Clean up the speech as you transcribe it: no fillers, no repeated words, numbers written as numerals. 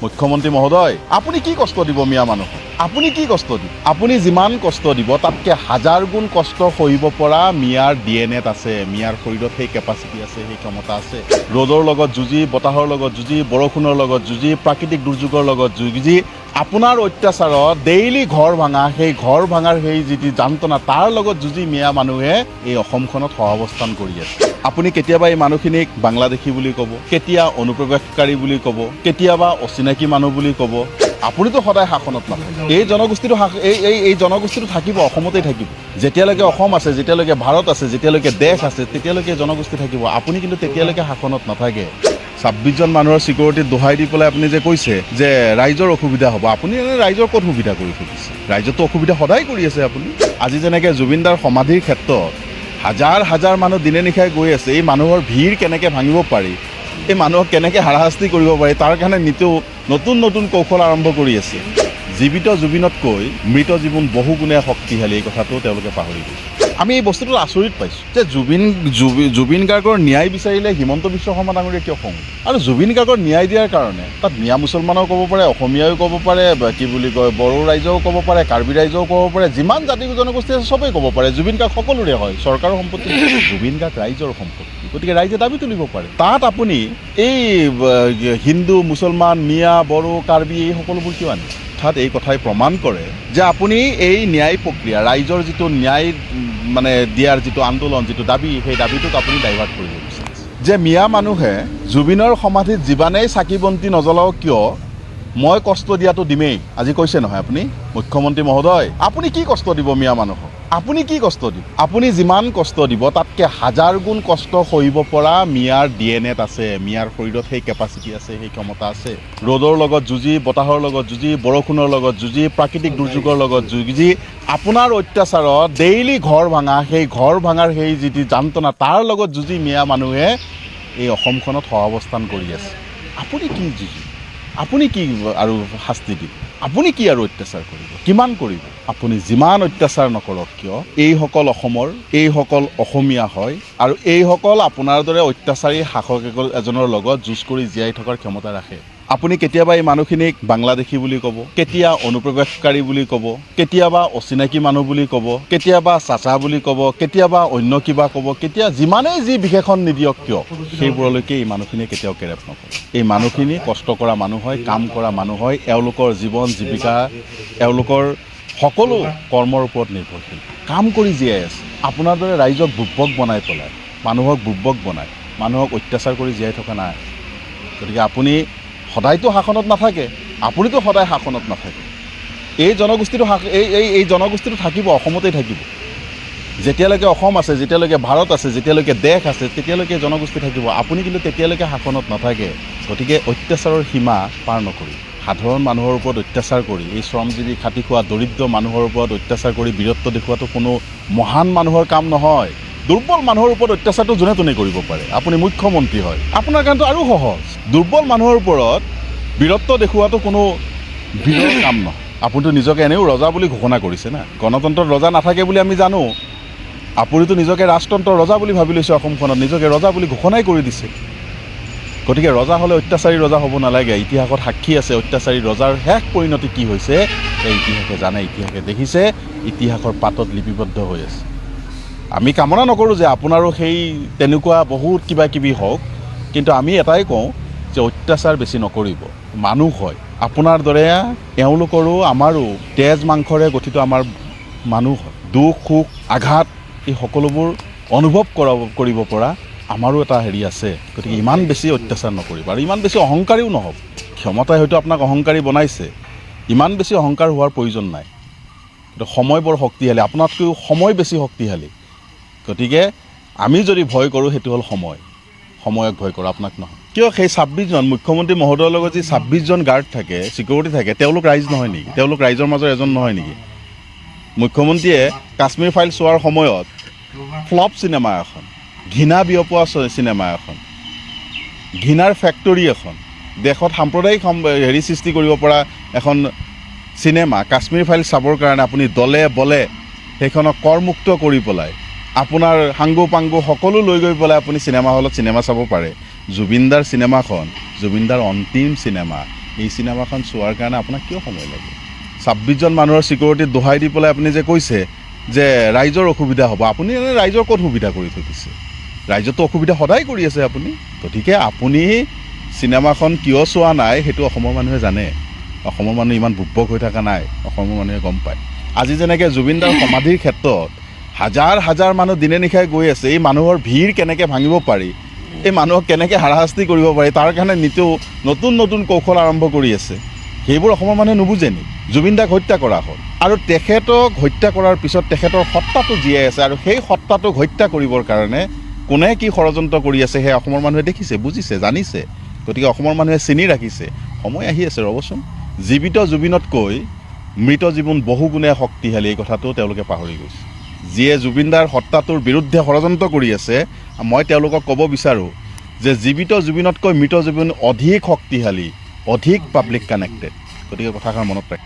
মুখ্যমন্ত্ৰী মহোদয় আপুনি কি কষ্ট দিব মিয়া মানুহক আপুনি কি কষ্ট দিব আপুনি যিমান কষ্ট দিব তাতকৈ হাজাৰ গুণ কষ্ট সহিব পৰা মিয়াৰ ডিএনএত আছে মিয়াৰ শৰীৰত সেই কেপাচিটি আছে সেই ক্ষমতা আছে ৰ'দৰ লগত যুঁজি বতাহৰ লগত যুঁজি বৰষুণৰ লগত যুঁজি প্ৰাকৃতিক দুৰ্যোগৰ লগত যুঁজি আপোনাৰ অত্যাচাৰত ডেইলি ঘৰ ভাঙাৰ সেই যিটো যান্ত্ৰণা তাৰ লগত যুঁজি মিয়া মানুহে এই অসমখনত সহাৱস্থান কৰি আছে আপুনি কেতিয়াবা এই মানুহখিনিক বাংলাদেশী বুলি ক'ব কেতিয়া অনুপ্ৰৱেশকাৰী বুলি ক'ব কেতিয়াবা অচিনাকি মানুহ বুলি ক'ব আপুনিতো সদায় শাসনত নাথাকে এই জনগোষ্ঠীটো থাকিব অসমতেই থাকিব যেতিয়ালৈকে অসম আছে যেতিয়ালৈকে ভাৰত আছে যেতিয়ালৈকে দেশ আছে তেতিয়ালৈকে জনগোষ্ঠী থাকিব আপুনি কিন্তু তেতিয়ালৈকে শাসনত নাথাকে 26জন মানুহৰ চিকিউৰিটিত দোহাই দি পেলাই আপুনি যে কৈছে যে ৰাইজৰ অসুবিধা হ'ব আপুনি এনে ৰাইজৰ ক'ত সুবিধা কৰি থৈছে ৰাইজতো অসুবিধা সদায় কৰি আছে আপুনি আজি যেনেকৈ জুবিনদাৰ সমাধিৰ ক্ষেত্ৰত হাজাৰ হাজাৰ মানুহ দিনে নিশাই গৈ আছে এই মানুহৰ ভিৰ কেনেকৈ ভাঙিব পাৰি এই মানুহক কেনেকৈ হাৰাশাস্তি কৰিব পাৰি তাৰ কাৰণে নতুন নতুন কৌশল আৰম্ভ কৰি আছে জীৱিত জুবিনতকৈ মৃত জীৱন বহু গুণে শক্তিশালী এই কথাটো তেওঁলোকে পাহৰি গৈছে আমি এই বস্তুটো আচৰিত পাইছোঁ যে জুবিন গাৰ্গৰ ন্যায় বিচাৰিলে হিমন্ত বিশ্ব শৰ্মা ডাঙৰীয়া কিয় খং আৰু জুবিন গাৰ্গৰ ন্যায় দিয়াৰ কাৰণে তাত মিয়া মুছলমানেও ক'ব পাৰে অসমীয়াও ক'ব পাৰে কি বুলি কয় বড়ো ৰাইজেও ক'ব পাৰে কাৰ্বি ৰাইজেও ক'ব পাৰে যিমান জাতি জনগোষ্ঠী আছে চবেই ক'ব পাৰে জুবিন গাৰ্গ সকলোৰে হয় চৰকাৰৰ সম্পত্তি জুবিন গাৰ্গ ৰাইজৰ সম্পত্তি গতিকে ৰাইজে দাবী তুলিব পাৰে তাত আপুনি এই হিন্দু মুছলমান মিয়া বড়ো কাৰ্বি এই সকলোবোৰ কিয় আনিছে অৰ্থাৎ এই কথাই প্ৰমাণ কৰে যে আপুনি এই ন্যায় প্ৰক্ৰিয়া ৰাইজৰ যিটো ন্যায় মানে দিয়াৰ যিটো আন্দোলন যিটো দাবী সেই দাবীটোক আপুনি ডাইভাৰ্ট কৰিব বিচাৰিছে যে মিয়া মানুহে জুবিনৰ সমাধিত যিমানেই চাকি বন্তি নজ্বলাওক কিয় মই কষ্ট দিয়াটো দিমেই আজি কৈছে নহয় আপুনি মুখ্যমন্ত্ৰী মহোদয় আপুনি কি কষ্ট দিব মিয়া মানুহক আপুনি কি কষ্ট দিব আপুনি যিমান কষ্ট দিব তাতকৈ হাজাৰ গুণ কষ্ট সহিব পৰা মিয়াৰ ডিএনএত আছে মিয়াৰ শৰীৰত সেই কেপাচিটি আছে সেই ক্ষমতা আছে ৰ'দৰ লগত যুঁজি বতাহৰ লগত যুঁজি বৰষুণৰ লগত যুঁজি প্ৰাকৃতিক দুৰ্যোগৰ লগত যুঁজি আপোনাৰ অত্যাচাৰত ডেইলি ঘৰ ভাঙাৰ সেই যিটো যান্ত্ৰণা তাৰ লগত যুঁজি মিয়া মানুহে এই অসমখনত সহাৱস্থান কৰি আছে আপুনি কি যুঁজি আপুনি কি আৰু শাস্তি দিব আপুনি কি আৰু অত্যাচাৰ কৰিব কিমান কৰিব আপুনি যিমান অত্যাচাৰ নকৰক কিয় এইসকল অসমৰ এইসকল অসমীয়া হয় আৰু এইসকল আপোনাৰ দৰে অত্যাচাৰী শাসক এজনৰ লগত যুঁজ কৰি জীয়াই থকাৰ ক্ষমতা ৰাখে আপুনি কেতিয়াবা এই মানুহখিনিক বাংলাদেশী বুলি ক'ব কেতিয়া অনুপ্ৰৱেশকাৰী বুলি ক'ব কেতিয়াবা অচিনাকি মানুহ বুলি ক'ব কেতিয়াবা চাচা বুলি ক'ব কেতিয়াবা অন্য কিবা ক'ব কেতিয়া যিমানেই যি বিশেষণ নিদিয়ক কিয় সেইবোৰলৈকে এই মানুহখিনিয়ে কেতিয়াও কেৰেপ নকৰে এই মানুহখিনি কষ্ট কৰা মানুহ হয় কাম কৰা মানুহ হয় এওঁলোকৰ জীৱন জীৱিকা এওঁলোকৰ সকলো কৰ্মৰ ওপৰত নিৰ্ভৰশীল কাম কৰি জীয়াই আছে আপোনাৰ দৰে ৰাইজক বুৰ্বক বনাই পেলাই মানুহক বুৰ্বক বনাই মানুহক অত্যাচাৰ কৰি জীয়াই থকা নাই গতিকে আপুনি সদায়তো শাসনত নাথাকে আপুনিতো সদায় শাসনত নাথাকে এই জনগোষ্ঠীটো থাকিব অসমতেই থাকিব যেতিয়ালৈকে অসম আছে যেতিয়ালৈকে ভাৰত আছে যেতিয়ালৈকে দেশ আছে তেতিয়ালৈকে জনগোষ্ঠী থাকিব আপুনি কিন্তু তেতিয়ালৈকে শাসনত নাথাকে গতিকে অত্যাচাৰৰ সীমা পাৰ নকৰি সাধাৰণ মানুহৰ ওপৰত অত্যাচাৰ কৰি এই শ্ৰমজীৱী খাটি খোৱা দৰিদ্ৰ মানুহৰ ওপৰত অত্যাচাৰ কৰি বীৰত্ব দেখুওৱাটো কোনো মহান মানুহৰ কাম নহয় দুৰ্বল মানুহৰ ওপৰত অত্যাচাৰটো যোনে তোনে কৰিব পাৰে আপুনি মুখ্যমন্ত্ৰী হয় আপোনাৰ কাৰণেতো আৰু সহজ দুৰ্বল মানুহৰ ওপৰত বীৰত্ব দেখুওৱাটো কোনো বীৰৰ কাম নহয় আপুনিতো নিজকে এনেও ৰজা বুলি ঘোষণা কৰিছে না গণতন্ত্ৰত ৰজা নাথাকে বুলি আমি জানো আপুনিতো নিজকে ৰাজতন্ত্ৰৰ ৰজা বুলি ভাবি লৈছে অসমখনত নিজকে ৰজা বুলি ঘোষণাই কৰি দিছে গতিকে ৰজা হ'লে অত্যাচাৰী ৰজা হ'ব নালাগে ইতিহাসত সাক্ষী আছে অত্যাচাৰী ৰজাৰ শেষ পৰিণতি কি হৈছে এই ইতিহাসে জানে ইতিহাসে দেখিছে ইতিহাসৰ পাতত লিপিবদ্ধ হৈ আছে আমি কামনা নকৰোঁ যে আপোনাৰো সেই তেনেকুৱা বহুত কিবা কিবি হওক কিন্তু আমি এটাই কওঁ যে অত্যাচাৰ বেছি নকৰিব মানুহ হয় আপোনাৰ দৰে এওঁলোকৰো আমাৰো তেজ মাংসৰে গঠিত আমাৰ মানুহ হয় দুখ সুখ আঘাত এই সকলোবোৰ অনুভৱ কৰিব পৰা আমাৰো এটা হেৰি আছে গতিকে ইমান বেছি অত্যাচাৰ নকৰিব আৰু ইমান বেছি অহংকাৰীও নহ'ব ক্ষমতাই হয়তো আপোনাক অহংকাৰী বনাইছে ইমান বেছি অহংকাৰ হোৱাৰ প্ৰয়োজন নাই কিন্তু সময় বৰ শক্তিশালী আপোনাতকৈও সময় বেছি শক্তিশালী গতিকে আমি যদি ভয় কৰোঁ সেইটো হ'ল সময়ক ভয় কৰোঁ আপোনাক নহয় কিয় সেই 26জন মুখ্যমন্ত্ৰী মহোদয়ৰ লগত যি 26জন গাৰ্ড থাকে চিকিউৰিটি থাকে তেওঁলোক ৰাইজ নহয় নেকি তেওঁলোক ৰাইজৰ মাজৰ এজন নহয় নেকি মুখ্যমন্ত্ৰীয়ে কাশ্মীৰ ফাইল চোৱাৰ সময়ত ফ্লপ চিনেমা এখন ঘৃণা বিয়পোৱা চিনেমা এখন ঘৃণাৰ ফেক্টৰী এখন দেশত সাম্প্ৰদায়িক হেৰি সৃষ্টি কৰিব পৰা এখন চিনেমা কাশ্মীৰ ফাইল চাবৰ কাৰণে আপুনি দলে বলে সেইখনক কৰমুক্ত কৰি পেলাই আপোনাৰ সাংগু পাংগু সকলো লৈ গৈ পেলাই আপুনি চিনেমা হলত চিনেমা চাব পাৰে জুবিনদাৰ চিনেমাখন জুবিনদাৰ অন্তিম চিনেমা এই চিনেমাখন চোৱাৰ কাৰণে আপোনাক কিয় সময় লাগে 26জন মানুহৰ চিকিউৰিটিত দোহাই দি পেলাই আপুনি যে কৈছে যে ৰাইজৰ অসুবিধা হ'ব আপুনি এনে ৰাইজৰ ক'ত সুবিধা কৰি থৈ দিছে ৰাইজতো অসুবিধা সদায় কৰি আছে আপুনি গতিকে আপুনি চিনেমাখন কিয় চোৱা নাই সেইটো অসমৰ মানুহে জানে অসমৰ মানুহ ইমান বুব্বক হৈ থকা নাই অসমৰ মানুহে গম পায় আজি যেনেকৈ জুবিন দাৰ সমাধিৰ ক্ষেত্ৰত হাজাৰ হাজাৰ মানুহ দিনে নিশাই গৈ আছে এই মানুহৰ ভিৰ কেনেকৈ ভাঙিব পাৰি এই মানুহক কেনেকৈ হাৰাশাস্তি কৰিব পাৰি তাৰ কাৰণে নিতৌ নতুন নতুন কৌশল আৰম্ভ কৰি আছে সেইবোৰ অসমৰ মানুহে নুবুজে নি জুবিন দাক হত্যা কৰা হ'ল আৰু তেখেতক হত্যা কৰাৰ পিছত তেখেতৰ সত্তাটো জীয়াই আছে আৰু সেই সত্তাটোক হত্যা কৰিবৰ কাৰণে কোনে কি ষড়যন্ত্ৰ কৰি আছে সেই অসমৰ মানুহে দেখিছে বুজিছে জানিছে গতিকে অসমৰ মানুহে চিনি ৰাখিছে সময় আহি আছে ৰ'বচোন জীৱিত জুবিনতকৈ মৃত জীৱন বহুগুণে শক্তিশালী এই কথাটো তেওঁলোকে পাহৰি গৈছে যিয়ে জুবিন দাৰ সত্তাটোৰ বিৰুদ্ধে ষড়যন্ত্ৰ কৰি আছে মই তেওঁলোকক ক'ব বিচাৰোঁ যে জীৱিত জুবিনতকৈ মৃত জুবিন অধিক শক্তিশালী অধিক পাব্লিক কানেক্টেড গতিকে কথাষাৰ মনত ৰাখে